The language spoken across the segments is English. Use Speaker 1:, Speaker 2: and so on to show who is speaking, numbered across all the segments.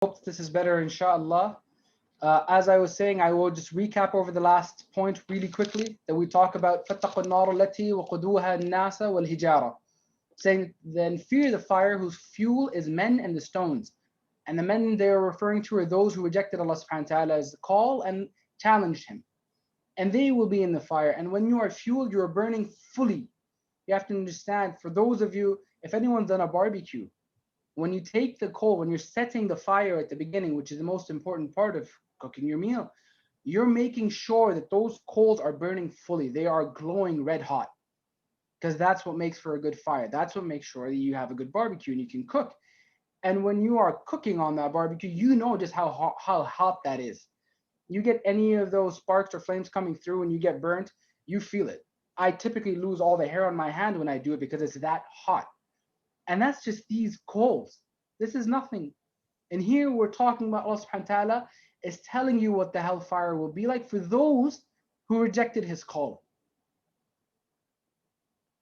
Speaker 1: hope this is better, inshallah. As I was saying, I will just recap over the last point really quickly that we talk about فَاتَّقُوا النَّارَ الَّتِي وَقُودُوهَا النَّاسَ وَالْحِجَارَةُ, saying then fear the fire whose fuel is men and the stones. And the men they are referring to are those who rejected Allah subhanahu wa ta'ala's call and challenged him. And they will be in the fire. And when you are fueled, you are burning fully. You have to understand, for those of you, if anyone's done a barbecue, when you take the coal, when you're setting the fire at the beginning, which is the most important part of cooking your meal, you're making sure that those coals are burning fully. They are glowing red hot, because that's what makes for a good fire. That's what makes sure that you have a good barbecue and you can cook. And when you are cooking on that barbecue, you know just how hot that is. You get any of those sparks or flames coming through and you get burnt, you feel it. I typically lose all the hair on my hand when I do it because it's that hot. And that's just these coals. This is nothing. And here we're talking about Allah subhanahu wa ta'ala is telling you what the hellfire will be like for those who rejected his call.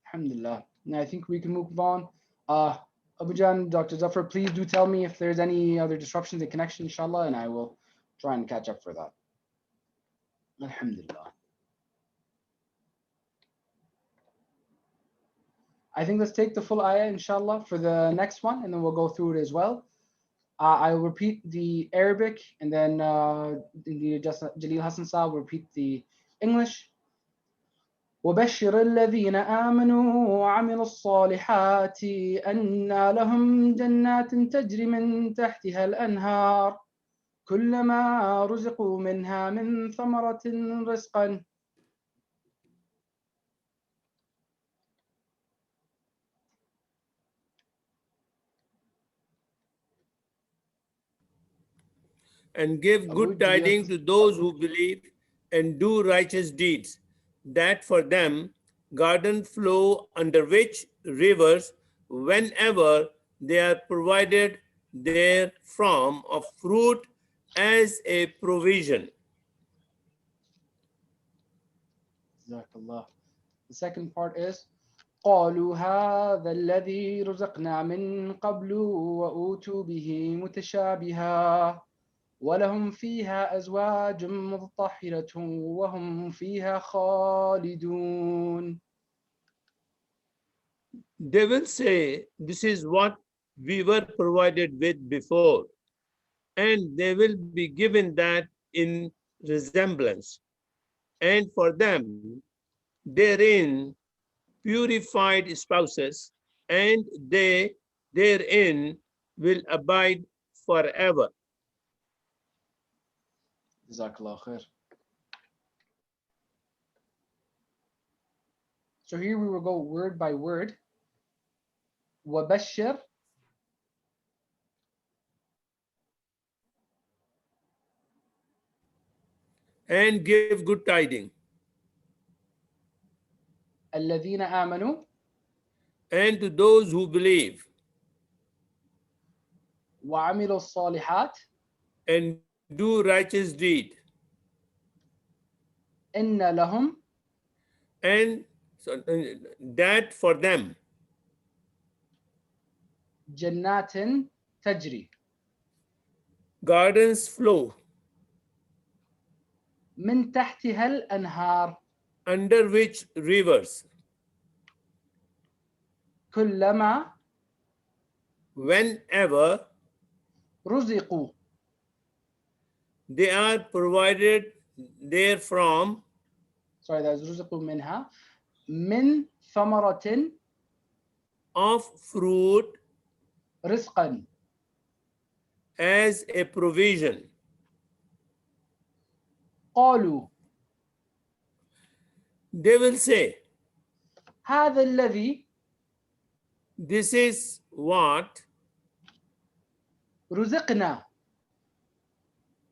Speaker 1: Alhamdulillah. Now I think we can move on. Abu Jan, Dr. Zafar, please do tell me if there's any other disruptions in connection, inshallah, and I will try and catch up for that. Alhamdulillah. I think let's take the full ayah, inshallah, for the next one, and then we'll go through it as well. I will repeat the Arabic, and then Jaleel Hassan Saab will repeat the English. وبشر الذين آمنوا وعملوا الصالحات أن لهم جنات تجري من تحتها الأنهار كلما رزقوا منها من ثمرة رزقا.
Speaker 2: And give good tidings to those who believe and do righteous deeds, that for them gardens flow under which rivers, whenever they are provided therefrom of fruit as a provision.
Speaker 1: Jazakallah. The second part is قالوا هذا الذي رزقنا من قبل وأوتوا به متشابها ولهم فيها أزواج مطهرة وهم فيها خالدون.
Speaker 2: They will say, this is what we were provided with before, and they will be given that in resemblance. And for them, therein purified spouses, and they therein will abide forever.
Speaker 1: Jazakallah khair. So here we will go word by word. وبشر
Speaker 2: And give good tidings.
Speaker 1: الذين آمنوا
Speaker 2: And to those who believe
Speaker 1: وعملوا الصالحات
Speaker 2: and do righteous deed,
Speaker 1: إن لهم
Speaker 2: and so, that for them
Speaker 1: جنات تجري
Speaker 2: gardens flow
Speaker 1: من تحتها الأنهار
Speaker 2: under which rivers,
Speaker 1: كلما
Speaker 2: whenever
Speaker 1: رزقوا
Speaker 2: they are provided therefrom
Speaker 1: sorry that's رزقوا منها من ثمرة
Speaker 2: of fruit
Speaker 1: رزقا
Speaker 2: as a provision.
Speaker 1: قالوا
Speaker 2: They will say,
Speaker 1: هذا الذي
Speaker 2: this is what
Speaker 1: رزقنا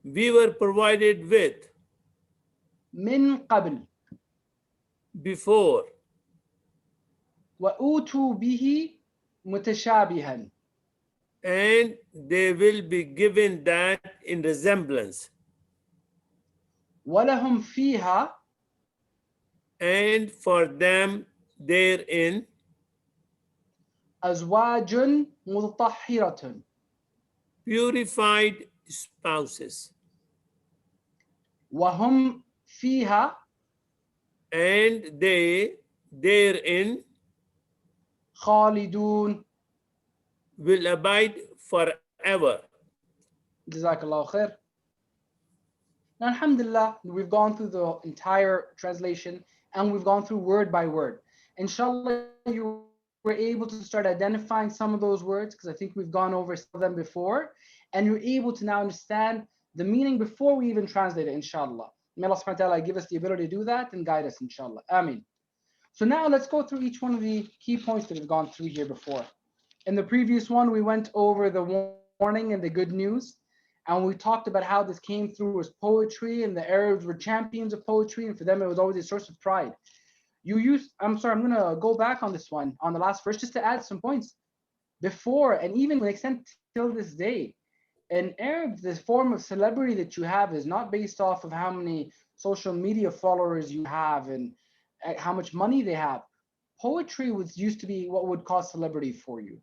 Speaker 2: we were provided with
Speaker 1: من قبل
Speaker 2: before,
Speaker 1: وأوتوا به متشابها
Speaker 2: and they will be given that in resemblance,
Speaker 1: ولهم فيها
Speaker 2: and for them therein
Speaker 1: أزواج مطهرة
Speaker 2: purified spouses,
Speaker 1: وهم فيها
Speaker 2: and they therein
Speaker 1: خالدون.
Speaker 2: will abide forever.
Speaker 1: جزاك الله خير. Now, alhamdulillah, we've gone through the entire translation and we've gone through word by word. Inshallah, you were able to start identifying some of those words because I think we've gone over some of them before, and you're able to now understand the meaning before we even translate it, inshallah. May Allah subhanahu wa ta'ala give us the ability to do that and guide us, inshallah. Ameen. So now let's go through each one of the key points that we've gone through here before. In the previous one, we went over the warning and the good news, and we talked about how this came through as poetry, and the Arabs were champions of poetry, and for them it was always a source of pride. I'm sorry, I'm gonna go back on this one, on the last verse, just to add some points. Before, and even to an extent till this day, in Arabs, this form of celebrity that you have is not based off of how many social media followers you have and how much money they have. Poetry was used to be what would cause celebrity for you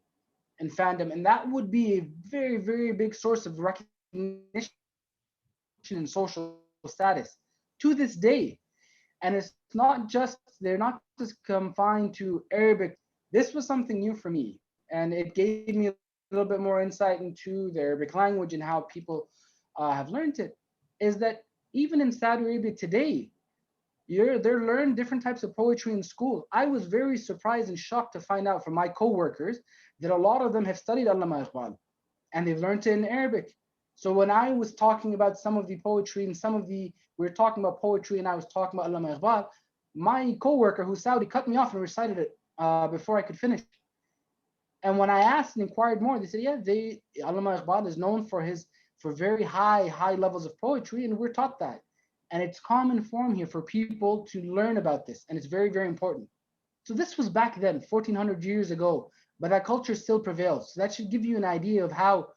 Speaker 1: and fandom, and that would be a very, very big source of recognition and social status to this day. And it's not just, they're not just confined to Arabic. This was something new for me, and it gave me a little bit more insight into the Arabic language and how people have learned it. Is that even in Saudi Arabia today, they're learning different types of poetry in school. I was very surprised and shocked to find out from my co-workers that a lot of them have studied Allama Iqbal and they've learned it in Arabic. So when I was talking about some of the poetry and we were talking about poetry and I was talking about Allama Iqbal, my co-worker who's Saudi cut me off and recited it before I could finish. And when I asked and inquired more, they said, yeah, Allama Iqbal is known for very high levels of poetry, and we're taught that. And it's common form here for people to learn about this, and it's very, very important. So this was back then, 1400 years ago, but that culture still prevails. So that should give you an idea of how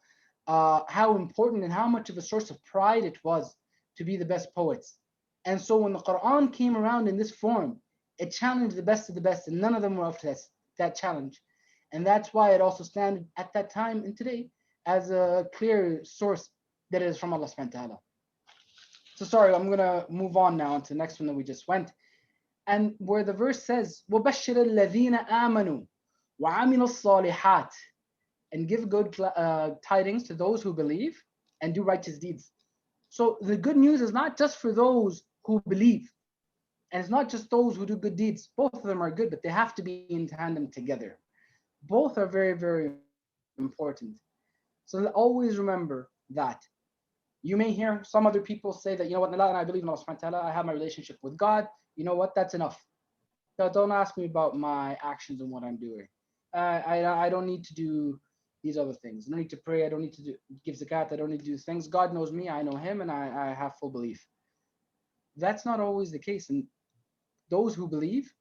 Speaker 1: important and how much of a source of pride it was to be the best poets. And so when the Quran came around in this form, it challenged the best of the best, and none of them were up to that challenge. And that's why it also stands at that time and today as a clear source that is from Allah subhanahu wa ta'ala. So sorry, I'm gonna move on now to the next one that we just went. And where the verse says, وَبَشِّرِ الَّذِينَ آمَنُوا وَعَمِلُوا الصَّالِحَاتِ, and give good tidings to those who believe and do righteous deeds. So the good news is not just for those who believe, and it's not just those who do good deeds. Both of them are good, but they have to be in tandem together. Both are very, very important. So always remember that. You may hear some other people say that, you know what, Nala, and I believe in Allah subhanahu wa ta'ala, I have my relationship with God. You know what, that's enough. So don't ask me about my actions and what I'm doing. I don't need to do these other things. I don't need to pray. I don't need to give zakat. I don't need to do things. God knows me. I know him, and I have full belief. That's not always the case. And those who believe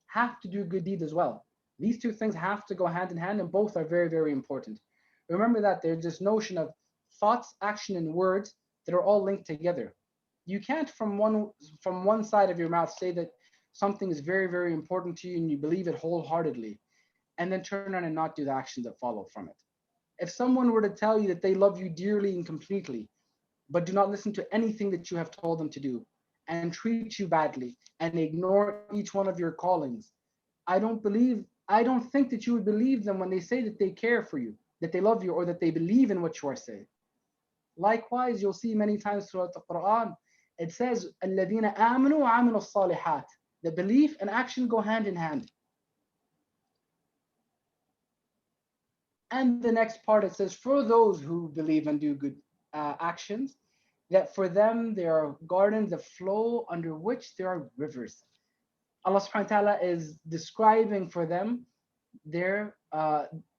Speaker 1: have to do good deeds as well. These two things have to go hand in hand, and both are very, very important. Remember that there's this notion of thoughts, action, and words that are all linked together. You can't from one side of your mouth say that something is very, very important to you and you believe it wholeheartedly, and then turn around and not do the actions that follow from it. If someone were to tell you that they love you dearly and completely, but do not listen to anything that you have told them to do, and treat you badly, and ignore each one of your callings, I don't think that you would believe them when they say that they care for you, that they love you, or that they believe in what you are saying. Likewise, you'll see many times throughout the Quran, it says, الَّذِينَ آمَنُوا وَعَمِلُوا الصَّالِحَاتِ. The belief and action go hand in hand. And the next part, it says, for those who believe and do good actions, that for them there are gardens that flow under which there are rivers. Allah subhanahu wa ta'ala is describing for them their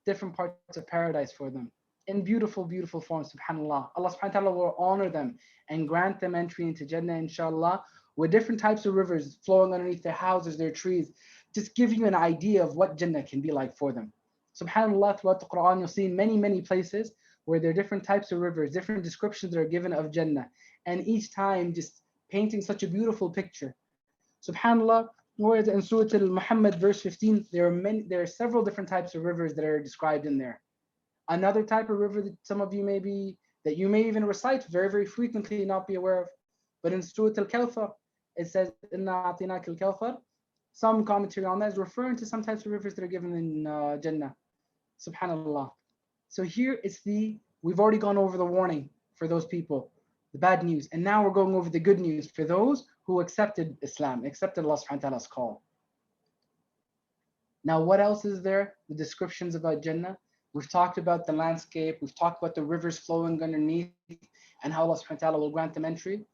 Speaker 1: different parts of paradise for them in beautiful, beautiful forms, subhanAllah. Allah subhanahu wa ta'ala will honor them and grant them entry into Jannah, inshallah, with different types of rivers flowing underneath their houses, their trees. Just give you an idea of what Jannah can be like for them. SubhanAllah, throughout the Quran, you'll see in many, many places where there are different types of rivers, different descriptions that are given of Jannah, and each time just painting such a beautiful picture. SubhanAllah, whereas in Surah Al-Muhammad, verse 15, there are several different types of rivers that are described in there. Another type of river that some of you that you may even recite very, very frequently and not be aware of. But in Surah Al-Kawthar, it says, Inna a'tinak al-Kawthar. Some commentary on that is referring to some types of rivers that are given in Jannah. Subhanallah. So here we've already gone over the warning for those people, the bad news. And now we're going over the good news for those who accepted Islam, accepted Allah subhanahu wa ta'ala's call. Now, what else is there? The descriptions about Jannah. We've talked about the landscape. We've talked about the rivers flowing underneath and how Allah subhanahu wa ta'ala will grant them entry.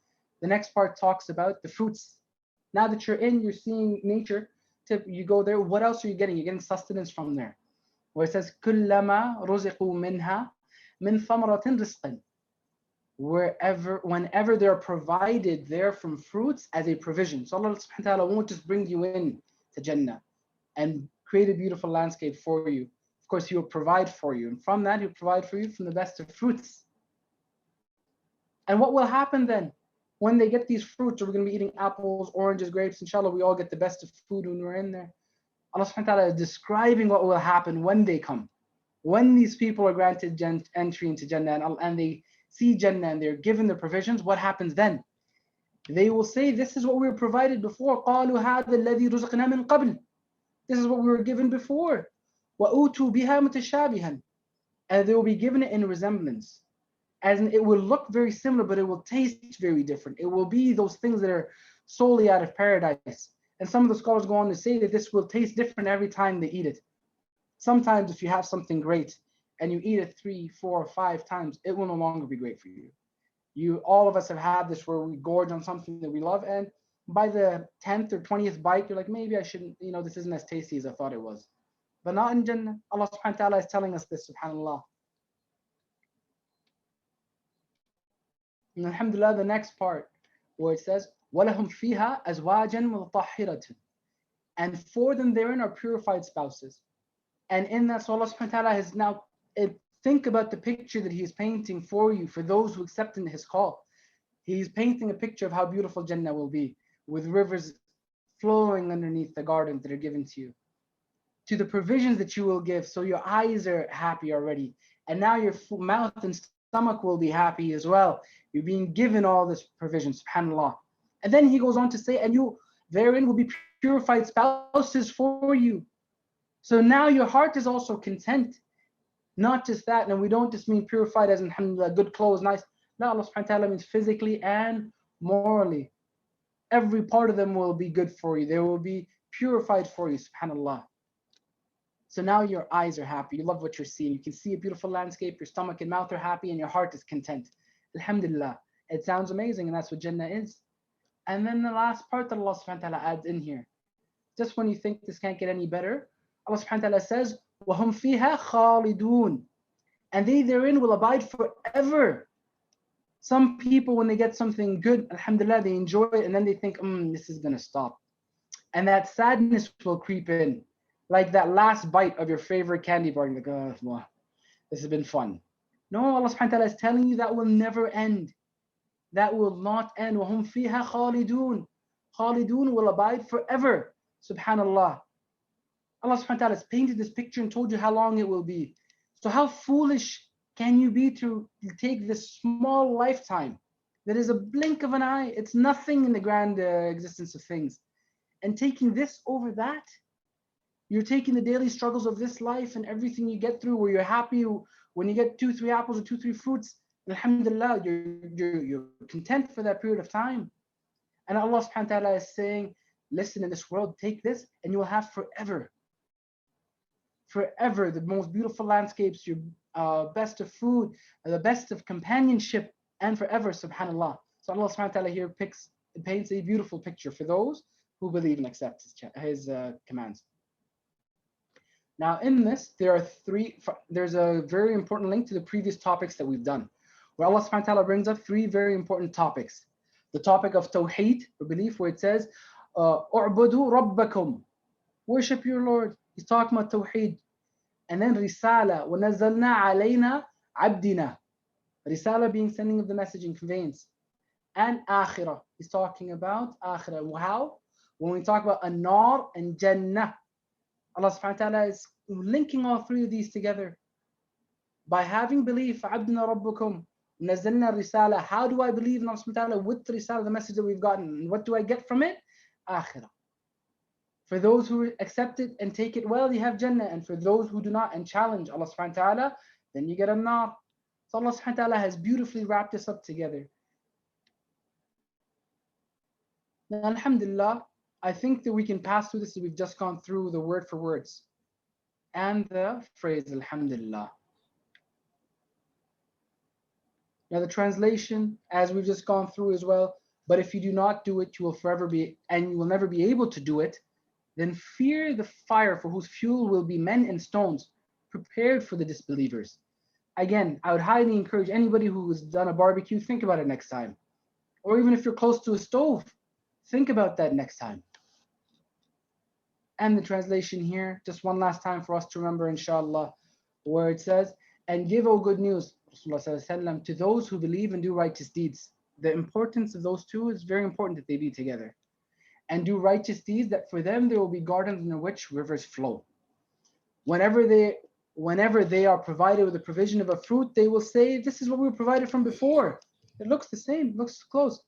Speaker 1: The next part talks about the fruits. Now that you're you're seeing nature, you go there, what else are you getting? You're getting sustenance from there. Where it says, كُلَّمَا رُزِقُوا مِنْهَا مِنْ ثَمَرَةٍ رِزْقًا. Whenever they're provided there from fruits as a provision. So Allah subhanahu wa ta'ala won't just bring you in to Jannah and create a beautiful landscape for you. Of course, He will provide for you. And from that, He'll provide for you from the best of fruits. And what will happen then? When they get these fruits, we're going to be eating apples, oranges, grapes. Inshallah, we all get the best of food when we're in there. Allah subhanahu wa ta'ala is describing what will happen when they come. When these people are granted entry into Jannah and they see Jannah and they're given the provisions, what happens then? They will say, this is what we were provided before. قَالُوا هَذَا الَّذِي رُزِقْنَا مِنْ قَبْلِ. This is what we were given before. وَأُوتُوا بِهَا مُتَشَابِهًا. And they will be given it in resemblance. As in, it will look very similar, but it will taste very different. It will be those things that are solely out of paradise. And some of the scholars go on to say that this will taste different every time they eat it. Sometimes if you have something great and you eat it 3, 4, 5 times, it will no longer be great for you. All of us have had this where we gorge on something that we love, and by the 10th or 20th bite, you're like, maybe I shouldn't, this isn't as tasty as I thought it was. But not in Jannah. Allah subhanahu wa ta'ala is telling us this, subhanAllah. And alhamdulillah, the next part where it says, وَلَهُمْ فِيهَا أَزْوَاجًا مُطَهِّرَةً. And for them therein are purified spouses. And in that, so Allah subhanahu wa ta'ala has now, think about the picture that He is painting for you, for those who accept in His call. He's painting a picture of how beautiful Jannah will be, with rivers flowing underneath the gardens that are given to you, to the provisions that you will give. So your eyes are happy already. And now your mouth and stomach will be happy as well. You're being given all this provision, subhanAllah. And then He goes on to say, and you therein will be purified spouses for you. So now your heart is also content. Not just that, and we don't just mean purified as in, alhamdulillah, good clothes, nice. No, Allah subhanahu wa ta'ala means physically and morally. Every part of them will be good for you. They will be purified for you, subhanAllah. So now your eyes are happy. You love what you're seeing. You can see a beautiful landscape. Your stomach and mouth are happy and your heart is content. Alhamdulillah. It sounds amazing, and that's what Jannah is. And then the last part that Allah subhanahu wa ta'ala adds in here. Just when you think this can't get any better, Allah subhanahu wa ta'ala says, وَهُمْ فِيهَا خَالِدُونَ. And they therein will abide forever. Some people, when they get something good, alhamdulillah, they enjoy it, and then they think, this is going to stop. And that sadness will creep in. Like that last bite of your favorite candy bar, you're like, oh, Allah, this has been fun. No, Allah subhanahu wa ta'ala is telling you that will never end. That will not end. وَهُمْ فِيهَا خَالِدُونَ. Khalidun will abide forever. Subhanallah. Allah subhanahu wa ta'ala has painted this picture and told you how long it will be. So how foolish can you be to take this small lifetime that is a blink of an eye? It's nothing in the grand existence of things. And taking this over that, you're taking the daily struggles of this life and everything you get through, where you're happy when you get 2, 3 apples or 2, 3 fruits. Alhamdulillah, you're content for that period of time. And Allah subhanahu wa ta'ala is saying, listen, in this world, take this and you will have forever. Forever, the most beautiful landscapes, your best of food, the best of companionship, and forever, subhanallah. So Allah subhanahu wa ta'ala here paints a beautiful picture for those who believe and accept His commands. Now in this, there's a very important link to the previous topics that we've done, where Allah subhanahu wa ta'ala brings up 3 very important topics. The topic of Tawheed, or belief, where it says, "U'budu rabbakum," worship your Lord. He's talking about Tawheed. And then Risala, وَنَزَّلْنَا عَلَيْنَا عَبْدِنَا. Risala being sending of the message in conveyance. And Akhirah, he's talking about Akhirah. How? When we talk about An-Nar and Jannah, Allah subhanahu wa ta'ala is linking all 3 of these together. by having belief, عَبْدُنَا رَبُّكُمْ نَزَّلْنَا الرِّسَالَةَ. How do I believe in Allah subhanahu wa ta'ala? With the risala, the message that we've gotten. And what do I get from it? Akhirah. For those who accept it and take it well, you have Jannah. And for those who do not and challenge Allah subhanahu wa ta'ala, then you get a nar. So Allah subhanahu wa ta'ala has beautifully wrapped this up together. Now, alhamdulillah, I think that we can pass through this. We've just gone through the word for words and the phrase, alhamdulillah. Now the translation, as we've just gone through as well, but if you do not do it, you will forever be, and you will never be able to do it, then fear the fire for whose fuel will be men and stones, prepared for the disbelievers. Again, I would highly encourage anybody who has done a barbecue, think about it next time. Or even if you're close to a stove, think about that next time. And the translation here, just one last time for us to remember, inshallah, where it says, and give, O good news, Rasulullah, to those who believe and do righteous deeds. The importance of those two is very important that they be together. And do righteous deeds, that for them there will be gardens in which rivers flow. Whenever they are provided with the provision of a fruit, they will say, this is what we were provided from before. It looks the same, looks close.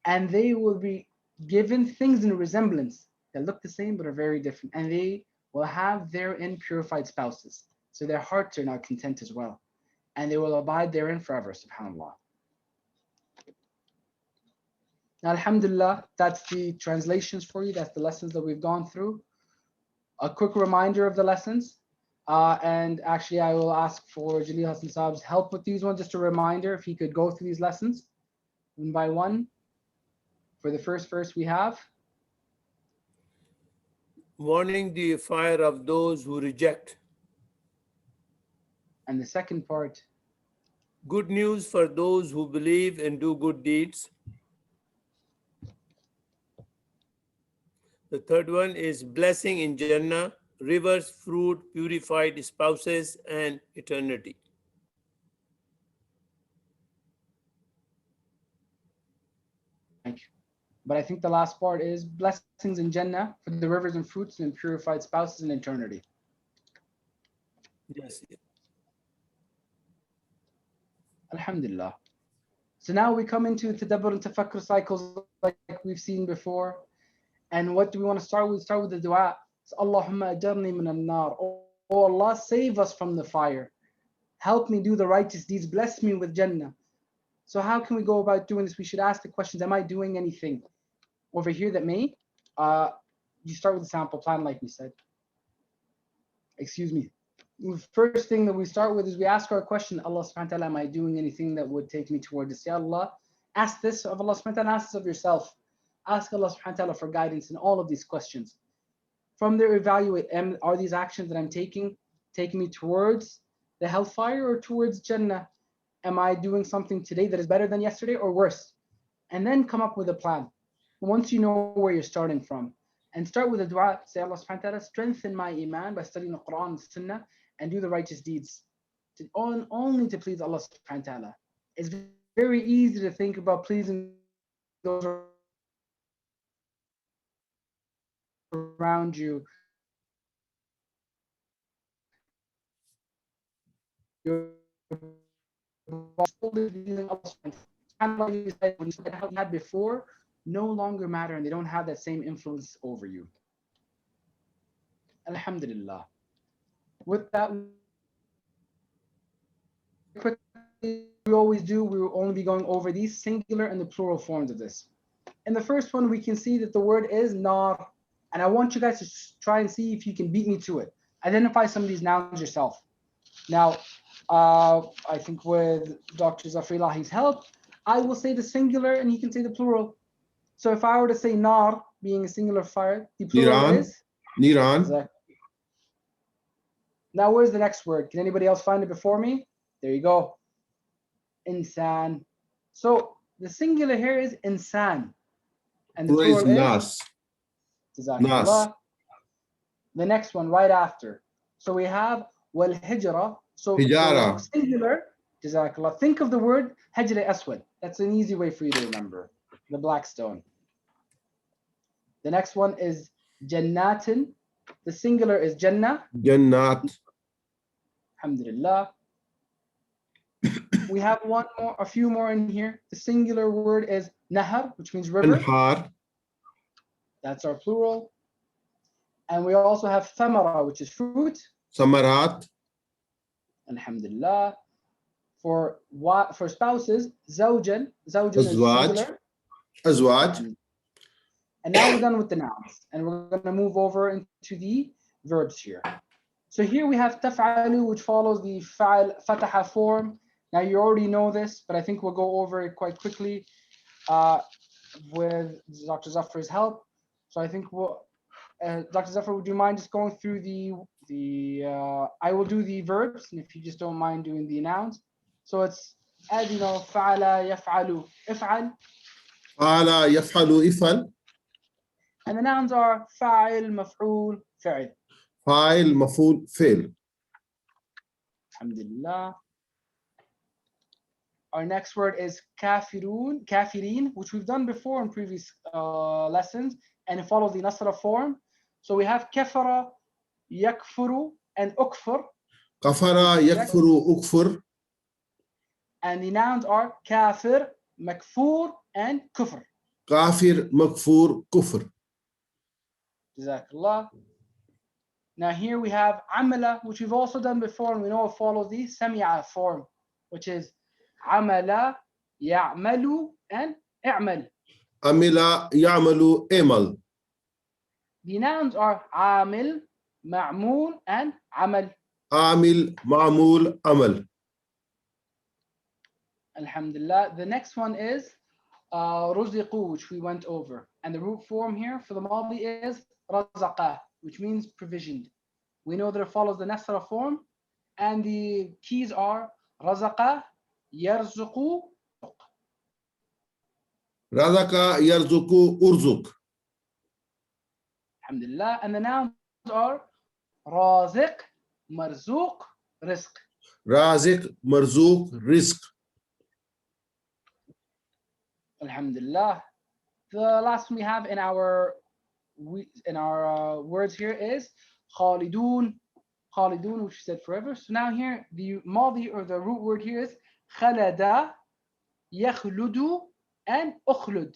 Speaker 1: And they will be given things in a resemblance that look the same but are very different. And they will have therein purified spouses. So their hearts are now content as well. And they will abide therein forever, subhanAllah. Now, alhamdulillah, that's the translations for you. That's the lessons that we've gone through. A quick reminder of the lessons. And actually, I will ask for Jaleel Hassan Saab's help with these ones. Just a reminder, if he could go through these lessons one by one. For the first verse we have.
Speaker 2: Warning the fire of those who reject.
Speaker 1: And the second part.
Speaker 2: Good news for those who believe and do good deeds. The third one is blessing in Jannah, rivers, fruit, purified spouses, and eternity.
Speaker 1: Thank you. But I think the last part is blessings in Jannah for the rivers and fruits and purified spouses and eternity.
Speaker 2: Yes.
Speaker 1: Alhamdulillah. So now we come into tadabbur and tafakkur cycles like we've seen before. And what do we want to start with? Start with the dua. So, Allahumma ajarni min al-nar. Oh Allah, save us from the fire. Help me do the righteous deeds. Bless me with Jannah. So how can we go about doing this? We should ask the questions, am I doing anything over here that may? You start with the sample plan like we said. Excuse me. The first thing that we start with is we ask our question, Allah subhanahu wa ta'ala, am I doing anything that would take me toward this? Ya Allah, ask this of Allah subhanahu wa ta'ala, ask this of yourself. Ask Allah subhanahu wa ta'ala for guidance in all of these questions. From there, evaluate, are these actions that I'm taking me towards the hellfire or towards Jannah? Am I doing something today that is better than yesterday or worse? And then come up with a plan. Once you know where you're starting from. And start with a dua. Say, Allah subhanahu wa ta'ala, strengthen my iman by studying the Quran and Sunnah and do the righteous deeds. Only to please Allah subhanahu wa ta'ala. It's very easy to think about pleasing those around you. You're had before no longer matter, and they don't have that same influence over you. Alhamdulillah. With that, quickly, we always do, we will only be going over these singular and the plural forms of this. In the first one, we can see that the word is nar, and I want you guys to try and see if you can beat me to it. Identify some of these nouns yourself. Now, I think with Dr. Zafrilahi's help, I will say the singular and he can say the plural. So if I were to say nar, being a singular fire, the plural
Speaker 3: Niran.
Speaker 1: is?
Speaker 3: Niran.
Speaker 1: Exactly. Now where's the next word? Can anybody else find it before me? There you go. Insan. So the singular here is insan. And the plural
Speaker 3: Nas.
Speaker 1: is? Nas. The next one right after. So we have wal hijra. So
Speaker 3: Hijara.
Speaker 1: Singular, Jazakallah. Think of the word Hajr Aswad. That's an easy way for you to remember. The black stone. The next one is Jannatin. The singular is Jannah.
Speaker 3: Jannat.
Speaker 1: Alhamdulillah. We have a few more in here. The singular word is nahar, which means river.
Speaker 3: أنهار.
Speaker 1: That's our plural. And we also have thamara, which is fruit.
Speaker 3: ثمرات.
Speaker 1: Alhamdulillah. For spouses, zawjan. Zawjan is
Speaker 3: أزواج.
Speaker 1: singular.
Speaker 3: أزواج.
Speaker 1: And now we're done with the nouns. And we're going to move over into the verbs here. So here we have taf'alu, which follows the fa'al fataha form. Now you already know this, but I think we'll go over it quite quickly with Dr. Zafar's help. So I think Dr. Zafar, would you mind just going through I will do the verbs, and if you just don't mind doing the nouns. So it's, as you know, fa'ala, yaf'alu, if'al.
Speaker 3: فعل يفعل إفعل.
Speaker 1: And the nouns are fa'il, maf'ul, fa'il.
Speaker 3: فاعل مفعول فعل.
Speaker 1: Alhamdulillah. Our next word is kafirun, kafirin, which we've done before in previous lessons, and it follows the nasra form. So we have kafara, yakfuru, and ukfur.
Speaker 3: كفر يكفر أكفر.
Speaker 1: And the nouns are kafir, makfur, and kufr.
Speaker 3: كافر مكفور كفر.
Speaker 1: Jazakallah. Now here we have amala, which we've also done before, and we know it follows the sami'a form, which is amala, ya'malu, and i'mal.
Speaker 3: عمل يعمل إعمل.
Speaker 1: The nouns are amil, ma'mul, and amal.
Speaker 3: عامل معمول عمل.
Speaker 1: Alhamdulillah. The next one is ruziqu, which we went over. And the root form here for the madi is razaqa, which means provisioned. We know that it follows the nasra form, and the keys are razaqa, yarzuqu.
Speaker 3: رزق يرزق أرزق.
Speaker 1: Alhamdulillah. And the nouns are raziq, marzuq, rizq.
Speaker 3: رازق مرزوق رزق.
Speaker 1: Alhamdulillah. The last one we have in our words here is khalidun, khalidun, which we said forever. So now here the madi, or the root word here is khalada, yakhludu, and ukhlud.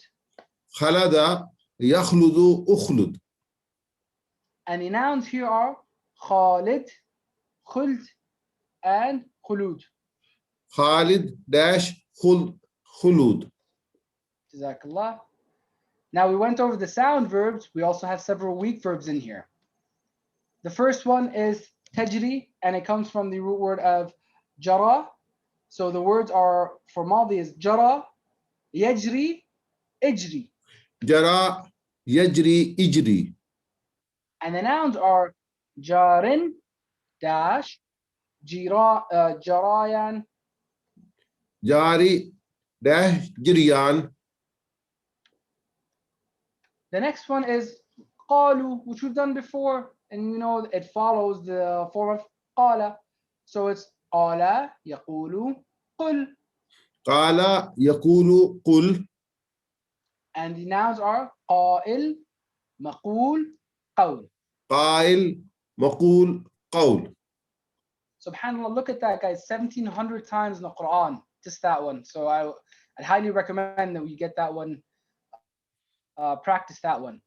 Speaker 3: خلد يخلد أخلد.
Speaker 1: And the nouns here are khalid, khuld, and khulud.
Speaker 3: خالد داش خلد خلود.
Speaker 1: Jazakallah. Now we went over the sound verbs. We also have several weak verbs in here. The first one is tajri, and it comes from the root word of jara. So the words are for madi is jara, yajri, ijri.
Speaker 3: جرى يجري إجري.
Speaker 1: And the nouns are jarin, dash, jarayan.
Speaker 3: جاري داش جريان.
Speaker 1: The next one is qalu, which we've done before, and you know it follows the form of qala. So it's qala, yaqulu, qul.
Speaker 3: قال يقول قل.
Speaker 1: And the nouns are qail, maqul, qawl.
Speaker 3: قائل مقول قول.
Speaker 1: Subhanallah, look at that, guys, 1,700 times in the Quran, just that one. So I'd highly recommend that we get that one, practice that one.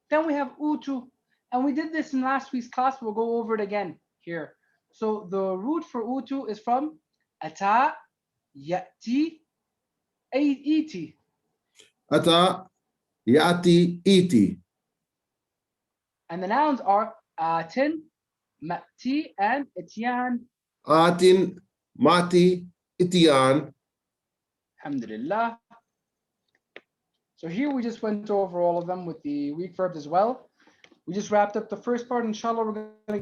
Speaker 1: Then we have utu, and we did this in last week's class. We'll go over it again here. So the root for utu is from ata, yati, iti.
Speaker 3: أتى يأتي إيتي.
Speaker 1: And the nouns are atin, mati, and ityan.
Speaker 3: آت ماتي إتيان.
Speaker 1: Alhamdulillah. So here we just went over all of them with the weak verbs as well. We just wrapped up the first part. Inshallah, we're going to